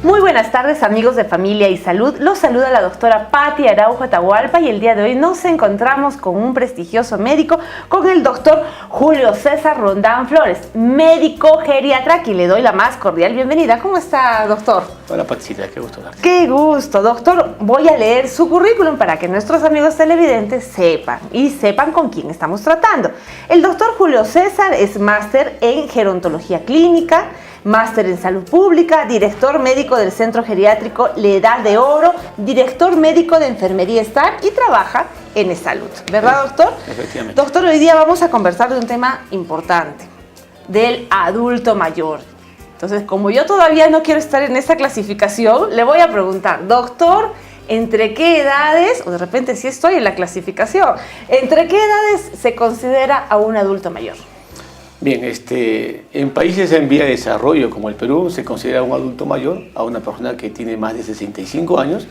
Muy buenas tardes, amigos de Familia y Salud. Los saluda la doctora Patti Araujo Atahualpa y el día de hoy nos encontramos con un prestigioso médico, con el doctor Julio César Rondán Flores, médico geriatra, a quien le doy la más cordial bienvenida. ¿Cómo está, doctor? Hola, Patsita, qué gusto darte. Qué gusto, doctor. Voy a leer su currículum para que nuestros amigos televidentes sepan con quién estamos tratando. El doctor Julio César es máster en gerontología clínica, máster en salud pública, director médico del Centro Geriátrico La Edad de Oro, director médico de enfermería STAR y trabaja en salud. ¿Verdad, doctor? Efectivamente. Doctor, hoy día vamos a conversar de un tema importante, del adulto mayor. Entonces, como yo todavía no quiero estar en esta clasificación, le voy a preguntar, doctor, ¿entre qué edades, o de repente sí estoy en la clasificación, entre qué edades se considera a un adulto mayor? Bien, en países en vía de desarrollo como el Perú se considera un adulto mayor a una persona que tiene más de 65 años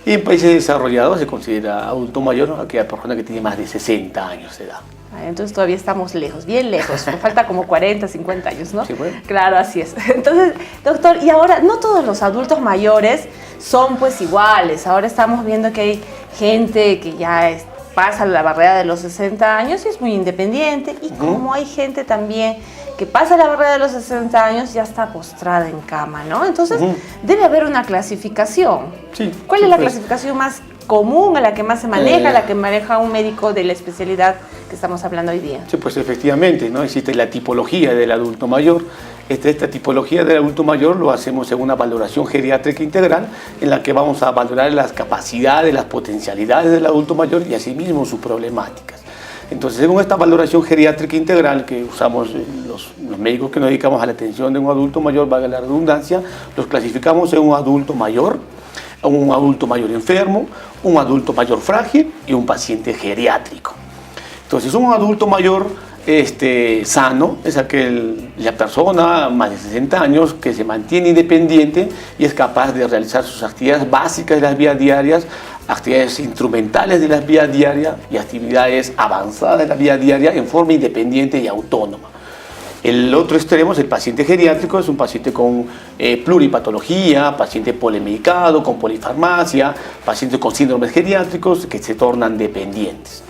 y en países desarrollados se considera adulto mayor a aquella persona que tiene más de 60 años de edad. Entonces todavía estamos lejos, bien lejos, me falta como 40, 50 años, ¿no? Sí, bueno. Claro, así es. Entonces, doctor, y ahora no todos los adultos mayores son pues iguales, ahora estamos viendo que hay gente que ya pasa la barrera de los 60 años y es muy independiente, y como hay gente también que pasa la barrera de los 60 años ya está postrada en cama, ¿no? Entonces debe haber una clasificación. Sí, ¿Cuál sí, es la pues, clasificación más común, a la que más se maneja, la que maneja un médico de la especialidad que estamos hablando hoy día? Sí, pues efectivamente, ¿no? Existe la tipología del adulto mayor. Esta tipología del adulto mayor lo hacemos en una valoración geriátrica integral en la que vamos a valorar las capacidades, las potencialidades del adulto mayor y asimismo sus problemáticas. Entonces, según esta valoración geriátrica integral que usamos los médicos que nos dedicamos a la atención de un adulto mayor, valga la redundancia, los clasificamos en un adulto mayor enfermo, un adulto mayor frágil y un paciente geriátrico. Entonces, un adulto mayor sano es la persona más de 60 años que se mantiene independiente y es capaz de realizar sus actividades básicas de las vías diarias, actividades instrumentales de las vías diarias y actividades avanzadas de la vía diaria en forma independiente y autónoma. El otro extremo es el paciente geriátrico, es un paciente con pluripatología, paciente polimedicado, con polifarmacia, paciente con síndromes geriátricos que se tornan dependientes.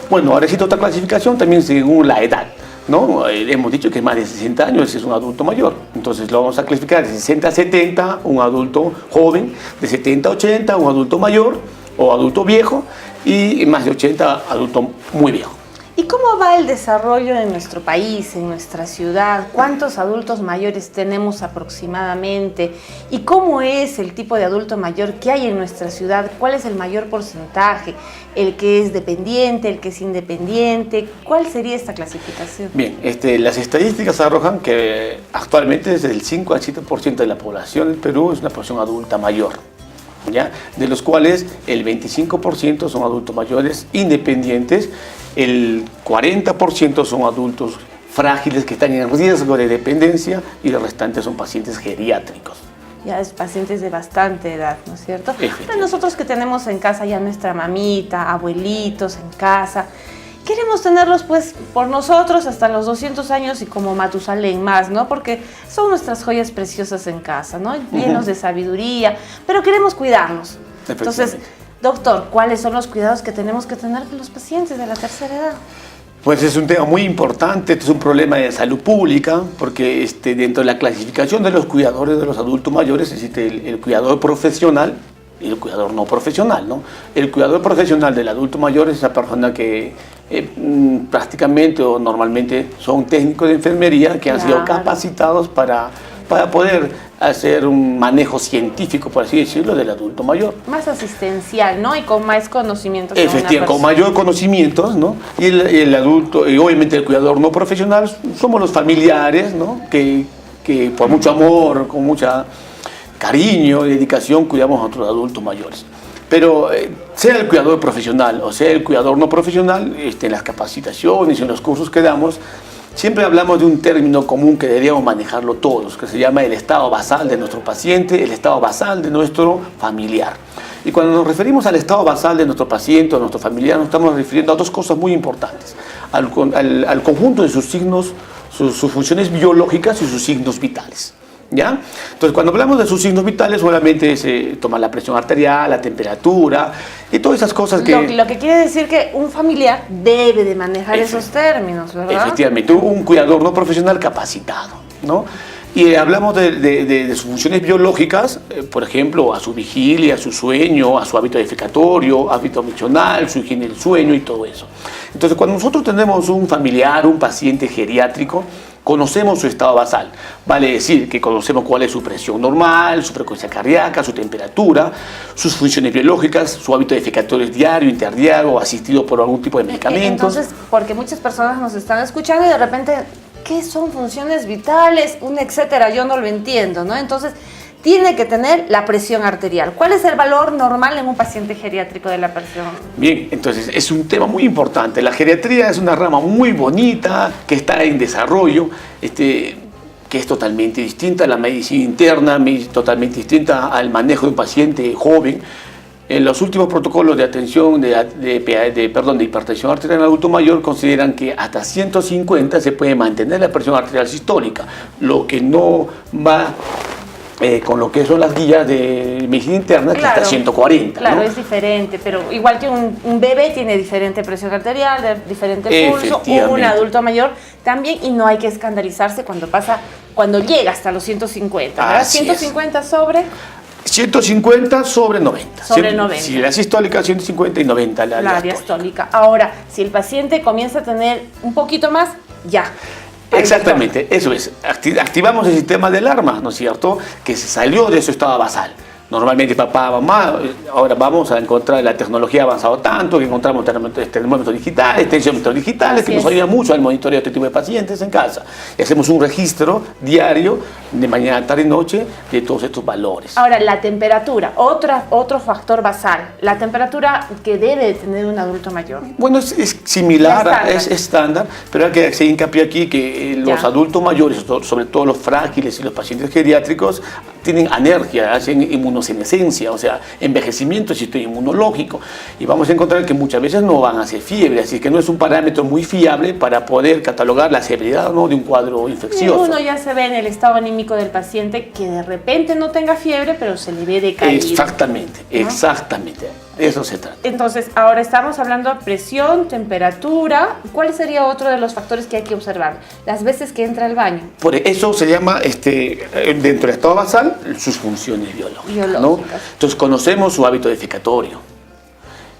Bueno, ahora existe otra clasificación también según la edad, ¿no? Hemos dicho que más de 60 años es un adulto mayor, entonces lo vamos a clasificar de 60 a 70, un adulto joven, de 70 a 80, un adulto mayor o adulto viejo, y más de 80, adulto muy viejo. ¿Y cómo va el desarrollo en nuestro país, en nuestra ciudad? ¿Cuántos adultos mayores tenemos aproximadamente? ¿Y cómo es el tipo de adulto mayor que hay en nuestra ciudad? ¿Cuál es el mayor porcentaje? ¿El que es dependiente, el que es independiente? ¿Cuál sería esta clasificación? Bien, las estadísticas arrojan que actualmente desde el 5 al 7% de la población del Perú es una población adulta mayor, ¿ya? De los cuales el 25% son adultos mayores independientes, el 40% son adultos frágiles que están en riesgo de dependencia y el restante son pacientes geriátricos. Ya es pacientes de bastante edad, ¿no es cierto? Pero nosotros que tenemos en casa ya nuestra mamita, abuelitos en casa, queremos tenerlos pues por nosotros hasta los 200 años y como Matusalén más, ¿no? Porque son nuestras joyas preciosas en casa, ¿no? Llenos de sabiduría, pero queremos cuidarlos. Entonces, doctor, ¿cuáles son los cuidados que tenemos que tener con los pacientes de la tercera edad? Pues es un tema muy importante, es un problema de salud pública, porque dentro de la clasificación de los cuidadores de los adultos mayores existe el cuidador profesional y el cuidador no profesional, ¿no? El cuidador profesional del adulto mayor es esa persona que prácticamente o normalmente son técnicos de enfermería que han sido capacitados para poder hacer un manejo científico, por así decirlo, del adulto mayor. Más asistencial, ¿no? Y con más conocimientos. Efectivamente, con mayor conocimientos, ¿no? Y el adulto, y obviamente el cuidador no profesional, somos los familiares, ¿no? Que por mucho amor, con mucha cariño y dedicación cuidamos a otros adultos mayores. Pero sea el cuidador profesional o sea el cuidador no profesional, en las capacitaciones y en los cursos que damos, siempre hablamos de un término común que deberíamos manejarlo todos, que se llama el estado basal de nuestro paciente, el estado basal de nuestro familiar. Y cuando nos referimos al estado basal de nuestro paciente o nuestro familiar, nos estamos refiriendo a dos cosas muy importantes: al conjunto de sus signos, sus funciones biológicas y sus signos vitales. ¿ya? Entonces, cuando hablamos de sus signos vitales, solamente es tomar la presión arterial, la temperatura y todas esas cosas que... Lo que quiere decir que un familiar debe de manejar esos términos, ¿verdad? Efectivamente, un cuidador no profesional capacitado, ¿no? Y hablamos de sus funciones biológicas, por ejemplo, a su vigilia, a su sueño, a su hábito defecatorio, hábito miccional, su higiene del sueño y todo eso. Entonces, cuando nosotros tenemos un familiar, un paciente geriátrico, conocemos su estado basal. Vale decir que conocemos cuál es su presión normal, su frecuencia cardíaca, su temperatura, sus funciones biológicas, su hábito defecatorio diario, interdiario, asistido por algún tipo de medicamentos. Entonces, porque muchas personas nos están escuchando y de repente, ¿qué son funciones vitales? Un etcétera, yo no lo entiendo, ¿no? Entonces, tiene que tener la presión arterial. ¿Cuál es el valor normal en un paciente geriátrico de la presión? Bien, entonces es un tema muy importante. La geriatría es una rama muy bonita que está en desarrollo, que es totalmente distinta a la medicina interna, totalmente distinta al manejo de un paciente joven. En los últimos protocolos de atención de hipertensión arterial en adulto mayor consideran que hasta 150 se puede mantener la presión arterial sistólica, lo que no va con lo que son las guías de medicina interna, que está 140. Claro, ¿no? es diferente, pero igual que un bebé tiene diferente presión arterial, diferente pulso, un adulto mayor también, y no hay que escandalizarse cuando llega hasta los 150, ¿verdad? Así 150 es. sobre... 150 sobre 90. Sobre 90. Si la sistólica 150 y 90 la diastólica. Ahora, si el paciente comienza a tener un poquito más, ya. Exactamente, eso es. Activamos el sistema de alarma, ¿no es cierto? Que se salió de su estado basal. Normalmente papá, mamá, ahora vamos a encontrar, la tecnología ha avanzado tanto que encontramos termómetros digitales, tensiómetros digitales, que nos ayudan mucho al monitoreo de este tipo de pacientes en casa. Y hacemos un registro diario, de mañana, tarde y noche, de todos estos valores. Ahora, la temperatura, otro factor basal, la temperatura que debe tener un adulto mayor. Bueno, es similar, es estándar, pero hay que hacer hincapié aquí que los adultos mayores, sobre todo los frágiles y los pacientes geriátricos, tienen alergia, hacen inmunosenescencia, o sea, envejecimiento del sistema inmunológico. Y vamos a encontrar que muchas veces no van a hacer fiebre, así que no es un parámetro muy fiable para poder catalogar la severidad o no de un cuadro infeccioso. Uno ya se ve en el estado anímico del paciente que de repente no tenga fiebre, pero se le ve decaído. Exactamente, ¿no? Exactamente. De eso se trata. Entonces, ahora estamos hablando de presión, temperatura. ¿Cuál sería otro de los factores que hay que observar? Las veces que entra al baño. Por eso se llama, dentro del estado basal, sus funciones biológicas. ¿No? Entonces, conocemos su hábito defecatorio,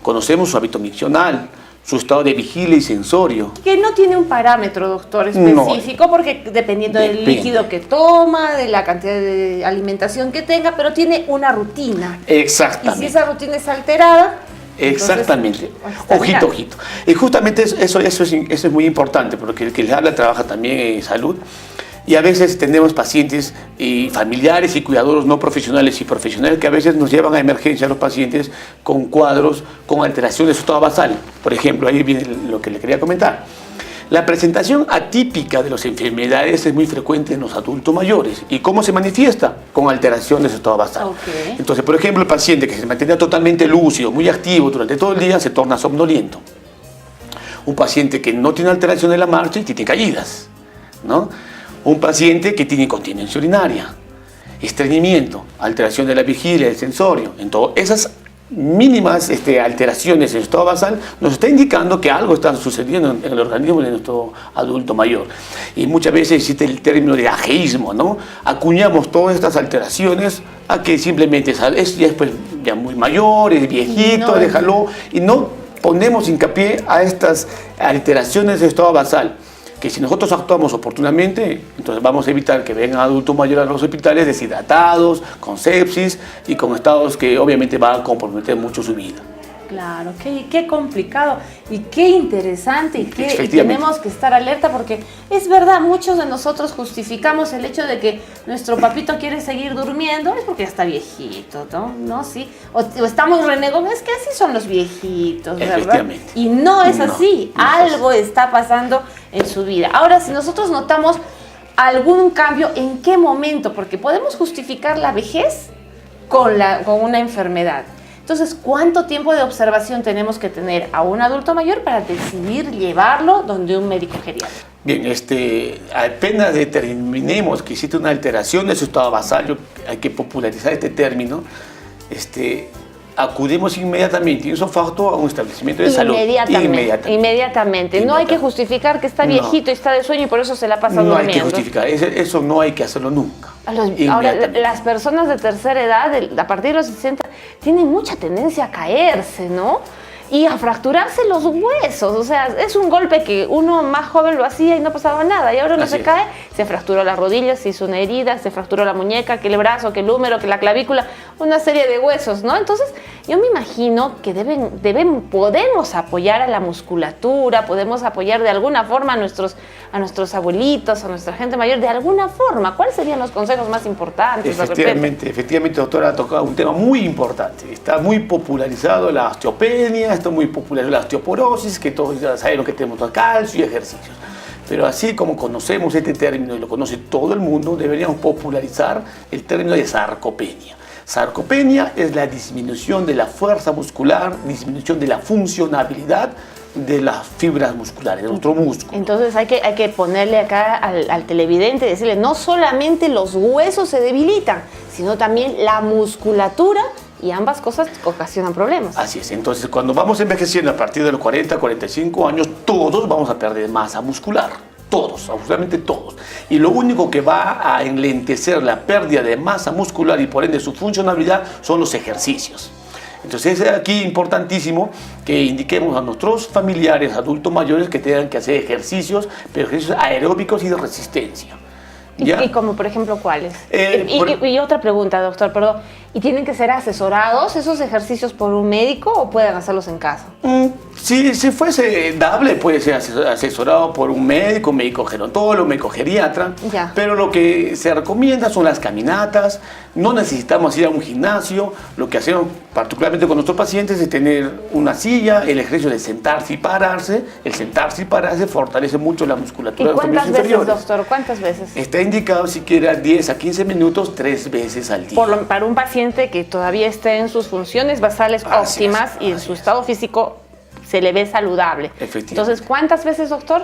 conocemos su hábito miccional, su estado de vigilia y sensorio. Que no tiene un parámetro, doctor, específico, porque dependiendo del líquido que toma, de la cantidad de alimentación que tenga, pero tiene una rutina. Exactamente. Y si esa rutina es alterada... Exactamente. Ojito. Y justamente eso es muy importante, porque el que les habla trabaja también en salud. Y a veces tenemos pacientes y familiares y cuidadores no profesionales y profesionales que a veces nos llevan a emergencia a los pacientes con cuadros, con alteración de su estado basal. Por ejemplo, ahí viene lo que le quería comentar. La presentación atípica de las enfermedades es muy frecuente en los adultos mayores. ¿Y cómo se manifiesta? Con alteración de su estado basal. Entonces, por ejemplo, el paciente que se mantenía totalmente lúcido, muy activo durante todo el día, se torna somnoliento. Un paciente que no tiene alteración de la marcha y tiene caídas, ¿no? Un paciente que tiene incontinencia urinaria, estreñimiento, alteración de la vigilia, del sensorio. Entonces, esas mínimas alteraciones en el estado basal nos está indicando que algo está sucediendo en el organismo de nuestro adulto mayor. Y muchas veces existe el término de ageísmo, ¿no? Acuñamos todas estas alteraciones a que simplemente es pues, ya muy mayor, es viejito, déjalo, y no ponemos hincapié a estas alteraciones del estado basal, que si nosotros actuamos oportunamente, entonces vamos a evitar que vengan adultos mayores a los hospitales deshidratados, con sepsis y con estados que obviamente van a comprometer mucho su vida. Claro, qué complicado y qué interesante y tenemos que estar alerta porque es verdad, muchos de nosotros justificamos el hecho de que nuestro papito quiere seguir durmiendo, es porque ya está viejito, ¿no? Sí. O estamos renegando, es que así son los viejitos, ¿verdad? Y no es así, algo está pasando en su vida. Ahora, si nosotros notamos algún cambio, ¿en qué momento? Porque podemos justificar la vejez con una enfermedad. Entonces, ¿cuánto tiempo de observación tenemos que tener a un adulto mayor para decidir llevarlo donde un médico geriatra? Bien, apenas determinemos que existe una alteración de su estado basal, hay que popularizar este término, acudimos inmediatamente, ipso facto, a un establecimiento de salud. Inmediatamente. No hay que justificar que está viejito y está de sueño y por eso se la pasa durmiendo. No hay que justificar, eso no hay que hacerlo nunca. Ahora, las personas de tercera edad, a partir de los 60, tienen mucha tendencia a caerse, ¿no? Y a fracturarse los huesos. O sea, es un golpe que uno más joven lo hacía y no pasaba nada. Y ahora uno se cae, se fracturó las rodillas, se hizo una herida, se fracturó la muñeca, que el brazo, que el húmero, que la clavícula, una serie de huesos, ¿no? Entonces, yo me imagino que podemos apoyar a la musculatura, podemos apoyar de alguna forma a nuestros abuelitos, a nuestra gente mayor, de alguna forma. ¿Cuáles serían los consejos más importantes? Efectivamente, doctora, ha tocado un tema muy importante. Está muy popularizado la osteopenia, está muy popular la osteoporosis, que todos ya saben que tenemos calcio y ejercicios. Pero así como conocemos este término y lo conoce todo el mundo, deberíamos popularizar el término de sarcopenia. Sarcopenia es la disminución de la fuerza muscular, disminución de la funcionabilidad de las fibras musculares, de nuestro músculo. Entonces hay que ponerle acá al televidente y decirle, no solamente los huesos se debilitan, sino también la musculatura, y ambas cosas ocasionan problemas. Así es, entonces cuando vamos envejeciendo a partir de los 40, 45 años, todos vamos a perder masa muscular. Todos, absolutamente todos. Y lo único que va a enlentecer la pérdida de masa muscular y por ende su funcionalidad son los ejercicios. Entonces es aquí importantísimo que indiquemos a nuestros familiares, adultos mayores, que tengan que hacer ejercicios, pero ejercicios aeróbicos y de resistencia. ¿Y como por ejemplo cuáles? Y otra pregunta, doctor, perdón. ¿Y tienen que ser asesorados esos ejercicios por un médico o pueden hacerlos en casa? Si fuese dable, puede ser asesorado por un médico gerontólogo, médico geriatra, pero lo que se recomienda son las caminatas. No necesitamos ir a un gimnasio. Lo que hacemos particularmente con nuestros pacientes es tener una silla, el ejercicio de sentarse y pararse. El sentarse y pararse fortalece mucho la musculatura de los miembros inferiores. ¿Y cuántas veces, doctor? ¿Cuántas veces? Está indicado siquiera 10 a 15 minutos, 3 veces al día. Para un paciente que todavía esté en sus funciones basales óptimas y en su estado físico se le ve saludable. Entonces, ¿cuántas veces, doctor?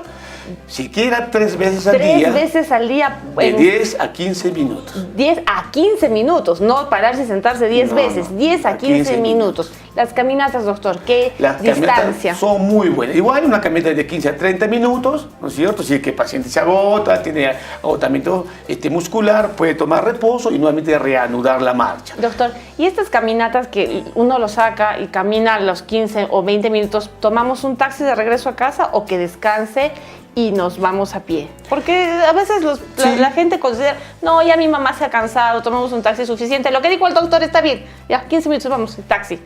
Siquiera 3 veces al día. 3 veces al día. De 10 a 15 minutos. 10 a 15 minutos, no pararse y sentarse 10 veces. 10 a 15 minutos. Las caminatas, doctor, ¿qué distancia? Son muy buenas. Igual una caminata de 15 a 30 minutos, ¿no es cierto? Si es que el paciente se agota, tiene agotamiento muscular, puede tomar reposo y nuevamente reanudar la marcha. Doctor, ¿y estas caminatas que uno lo saca y camina los 15 o 20 minutos, tomamos un taxi de regreso a casa o que descanse y nos vamos a pie? Porque a veces la gente considera, no, ya mi mamá se ha cansado, tomamos un taxi suficiente. Lo que dijo el doctor está bien, ya 15 minutos vamos, taxi.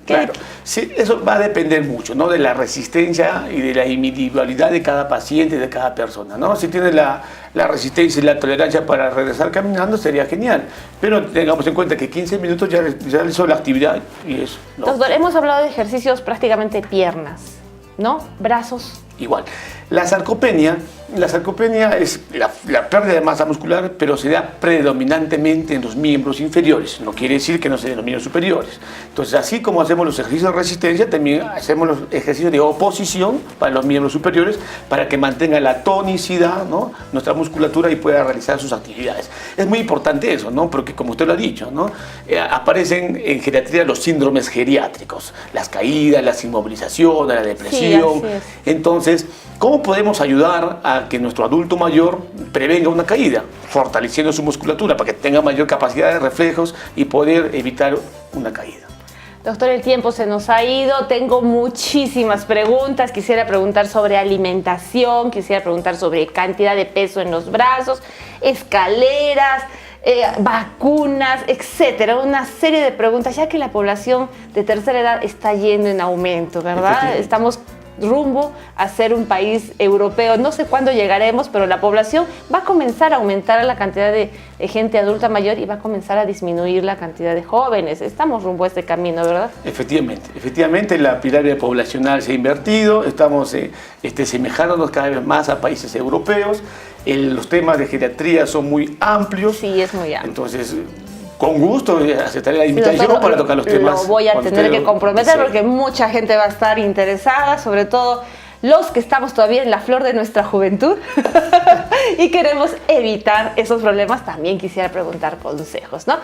Claro, sí, eso va a depender mucho, ¿no? De la resistencia y de la individualidad de cada paciente, de cada persona, ¿no? Si tiene la resistencia y la tolerancia para regresar caminando, sería genial. Pero tengamos en cuenta que 15 minutos ya realizó la actividad y eso. ¿No? Doctor, hemos hablado de ejercicios prácticamente piernas, ¿no? Brazos. Igual. La sarcopenia es la pérdida de masa muscular, pero se da predominantemente en los miembros inferiores. No quiere decir que no se den los miembros superiores. Entonces, así como hacemos los ejercicios de resistencia, también hacemos los ejercicios de oposición para los miembros superiores, para que mantenga la tonicidad, ¿no? Nuestra musculatura y pueda realizar sus actividades. Es muy importante eso, ¿no? Porque como usted lo ha dicho, ¿no? Aparecen en geriatría los síndromes geriátricos, las caídas, las inmovilizaciones, la depresión. Sí, así es. Entonces, ¿cómo podemos ayudar a que nuestro adulto mayor prevenga una caída? Fortaleciendo su musculatura para que tenga mayor capacidad de reflejos y poder evitar una caída. Doctor, el tiempo se nos ha ido. Tengo muchísimas preguntas. Quisiera preguntar sobre alimentación, quisiera preguntar sobre cantidad de peso en los brazos, escaleras, vacunas, etcétera. Una serie de preguntas, ya que la población de tercera edad está yendo en aumento, ¿verdad? Estamos rumbo a ser un país europeo. No sé cuándo llegaremos, pero la población va a comenzar a aumentar la cantidad de gente adulta mayor y va a comenzar a disminuir la cantidad de jóvenes. Estamos rumbo a este camino, ¿verdad? Efectivamente, la pirámide poblacional se ha invertido, estamos semejándonos cada vez más a países europeos. Los temas de geriatría son muy amplios. Sí, es muy amplio. Entonces, Con gusto aceptaré la invitación, doctor, para tocar los temas. Lo voy a tener que comprometer sí, porque mucha gente va a estar interesada, sobre todo los que estamos todavía en la flor de nuestra juventud y queremos evitar esos problemas. También quisiera preguntar consejos, ¿no?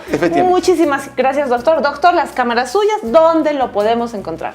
Muchísimas gracias, doctor. Doctor, las cámaras suyas, ¿dónde lo podemos encontrar?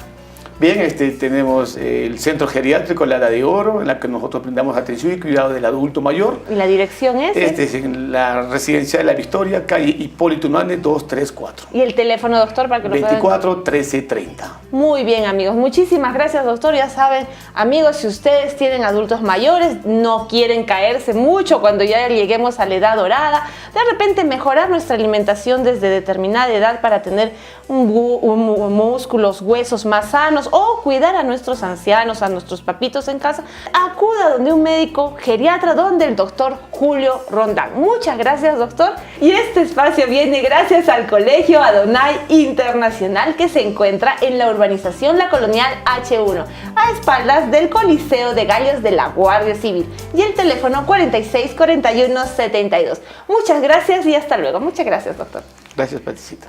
Bien, tenemos el Centro Geriátrico La Edad de Oro, en la que nosotros brindamos atención y cuidado del adulto mayor. ¿Y la dirección es? Es en la Residencia de la Victoria, calle Hipólito Unanue 234. ¿Y el teléfono, doctor, para que lo 24 13 30. Muy bien, amigos. Muchísimas gracias, doctor. Ya saben, amigos, si ustedes tienen adultos mayores, no quieren caerse mucho cuando ya lleguemos a la edad dorada, de repente mejorar nuestra alimentación desde determinada edad para tener músculos, huesos más sanos, o cuidar a nuestros ancianos, a nuestros papitos en casa, acuda donde un médico geriatra, donde el doctor Julio Rondán. Muchas gracias, doctor. Y este espacio viene gracias al Colegio Adonai Internacional, que se encuentra en la urbanización La Colonial H1, a espaldas del Coliseo de Gallos de la Guardia Civil, y el teléfono 46 41 72. Muchas gracias y hasta luego. Muchas gracias, doctor. Gracias, Paticita.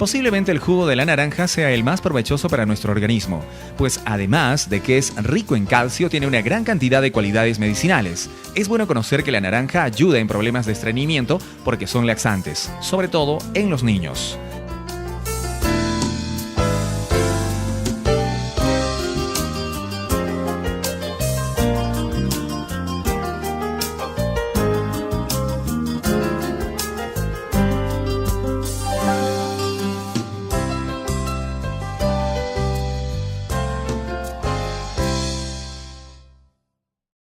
Posiblemente el jugo de la naranja sea el más provechoso para nuestro organismo, pues además de que es rico en calcio, tiene una gran cantidad de cualidades medicinales. Es bueno conocer que la naranja ayuda en problemas de estreñimiento porque son laxantes, sobre todo en los niños.